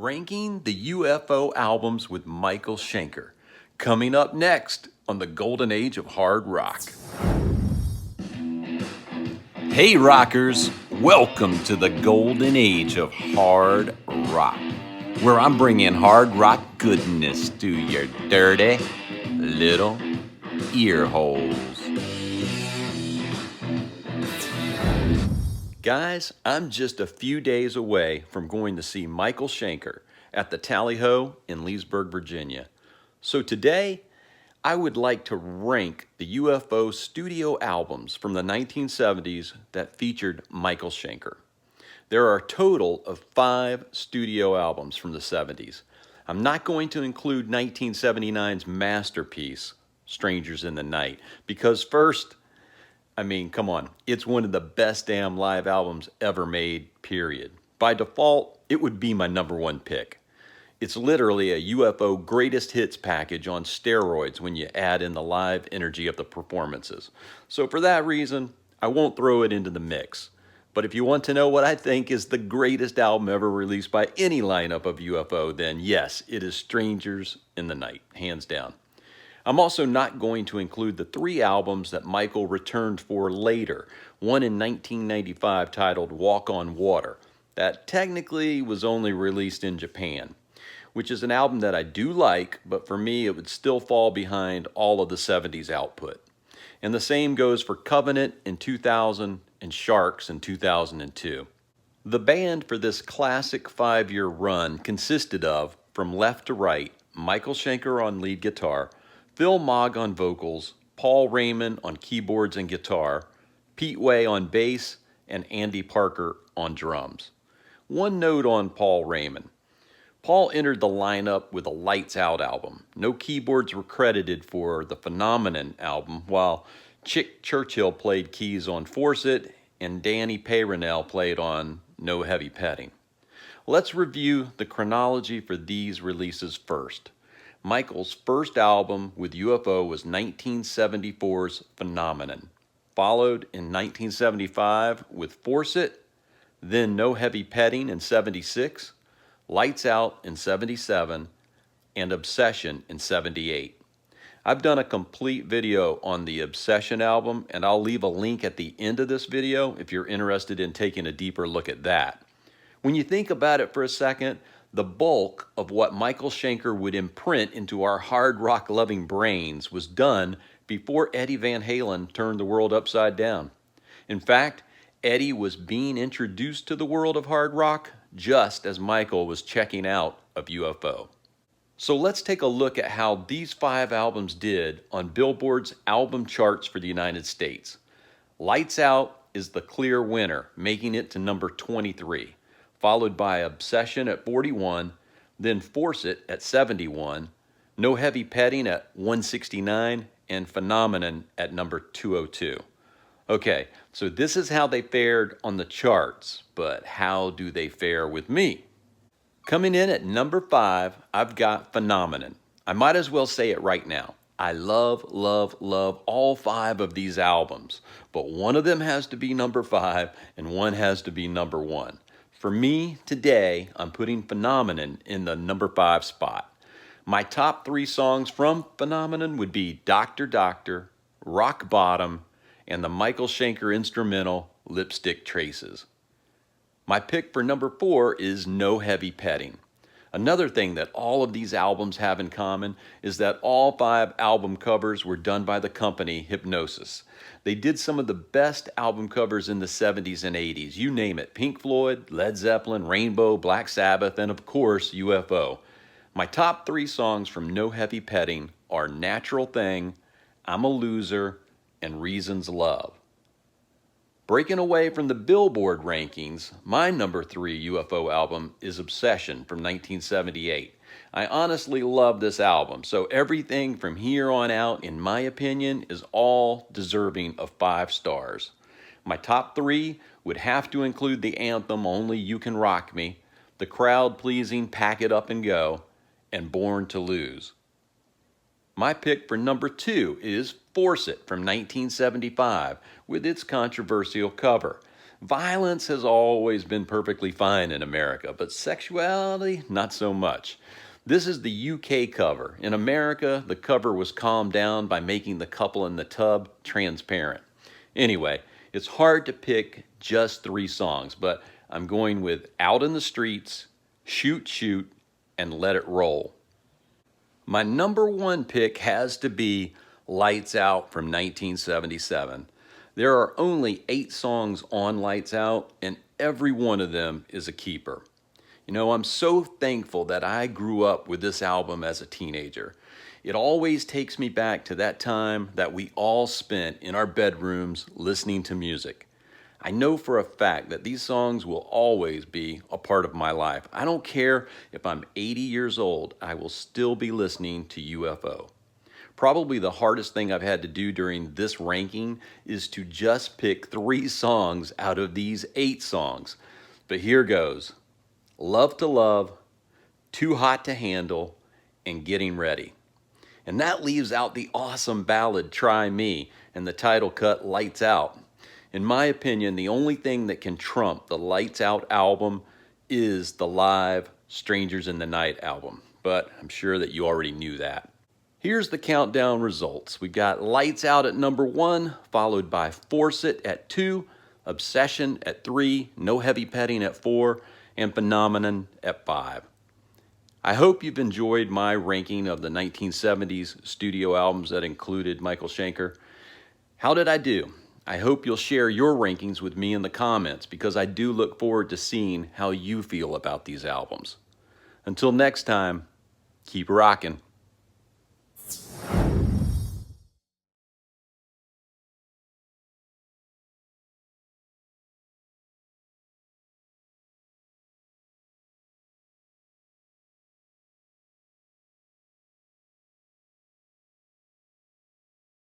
Ranking the UFO albums with Michael Schenker. Coming up next on the Golden Age of Hard Rock. Hey rockers, welcome to the Golden Age of Hard Rock, where I'm bringing hard rock goodness to your dirty little ear holes. Guys, I'm just a few days away from going to see Michael Schenker at the Tally Ho in Leesburg, Virginia. So today, I would like to rank the UFO studio albums from the 1970s that featured Michael Schenker. There are a total of 5 studio albums from the 70s. I'm not going to include 1979's masterpiece, Strangers in the Night, because first, come on, it's one of the best damn live albums ever made, period. By default, it would be my #1 pick. It's literally a UFO greatest hits package on steroids when you add in the live energy of the performances. So for that reason, I won't throw it into the mix. But if you want to know what I think is the greatest album ever released by any lineup of UFO, then yes, it is Strangers in the Night, hands down. I'm also not going to include the 3 albums that Michael returned for later, one in 1995 titled Walk on Water, that technically was only released in Japan, which is an album that I do like, but for me it would still fall behind all of the 70s output. And the same goes for Covenant in 2000 and Sharks in 2002. The band for this classic 5-year run consisted of, from left to right, Michael Schenker on lead guitar, Phil Mogg on vocals, Paul Raymond on keyboards and guitar, Pete Way on bass, and Andy Parker on drums. One note on Paul Raymond. Paul entered the lineup with a Lights Out album. No keyboards were credited for the Phenomenon album, while Chick Churchill played keys on Force It, and Danny Peyronel played on No Heavy Petting. Let's review the chronology for these releases first. Michael's first album with UFO was 1974's Phenomenon, followed in 1975 with Force It, then No Heavy Petting in 76, Lights Out in 77, and Obsession in 78. I've done a complete video on the Obsession album, and I'll leave a link at the end of this video if you're interested in taking a deeper look at that. When you think about it for a second, the bulk of what Michael Schenker would imprint into our hard rock loving brains was done before Eddie Van Halen turned the world upside down. In fact, Eddie was being introduced to the world of hard rock just as Michael was checking out of UFO. So let's take a look at how these 5 albums did on Billboard's album charts for the United States. Lights Out is the clear winner, making it to number 23. Followed by Obsession at 41, then Force It at 71, No Heavy Petting at 169, and Phenomenon at number 202. Okay, so this is how they fared on the charts, but how do they fare with me? Coming in at number 5, I've got Phenomenon. I might as well say it right now. I love, love, love all 5 of these albums, but one of them has to be number 5 and one has to be number 1. For me, today, I'm putting Phenomenon in the number 5 spot. My top 3 songs from Phenomenon would be Doctor Doctor, Rock Bottom, and the Michael Schenker instrumental Lipstick Traces. My pick for number 4 is No Heavy Petting. Another thing that all of these albums have in common is that all 5 album covers were done by the company Hypnosis. They did some of the best album covers in the 70s and 80s. You name it. Pink Floyd, Led Zeppelin, Rainbow, Black Sabbath, and of course, UFO. My top 3 songs from No Heavy Petting are Natural Thing, I'm a Loser, and Reasons Love. Breaking away from the Billboard rankings, my number 3 UFO album is Obsession from 1978. I honestly love this album, so everything from here on out, in my opinion, is all deserving of 5 stars. My top 3 would have to include the anthem Only You Can Rock Me, the crowd-pleasing Pack It Up and Go, and Born to Lose. My pick for number 2 is Force It from 1975 with its controversial cover. Violence has always been perfectly fine in America, but sexuality, not so much. This is the UK cover. In America, the cover was calmed down by making the couple in the tub transparent. Anyway, it's hard to pick just 3 songs, but I'm going with Out in the Streets, Shoot Shoot, and Let It Roll. My number 1 pick has to be Lights Out from 1977. There are only 8 songs on Lights Out, and every one of them is a keeper. You know, I'm so thankful that I grew up with this album as a teenager. It always takes me back to that time that we all spent in our bedrooms listening to music. I know for a fact that these songs will always be a part of my life. I don't care if I'm 80 years old, I will still be listening to UFO. Probably the hardest thing I've had to do during this ranking is to just pick 3 songs out of these 8 songs. But here goes. Love to Love, Too Hot to Handle, and Getting Ready. And that leaves out the awesome ballad Try Me and the title cut Lights Out. In my opinion, the only thing that can trump the Lights Out album is the live Strangers in the Night album. But I'm sure that you already knew that. Here's the countdown results. We got Lights Out at number 1, followed by Force It at 2, Obsession at 3, No Heavy Petting at 4, and Phenomenon at 5. I hope you've enjoyed my ranking of the 1970s studio albums that included Michael Schenker. How did I do? I hope you'll share your rankings with me in the comments because I do look forward to seeing how you feel about these albums. Until next time, keep rocking.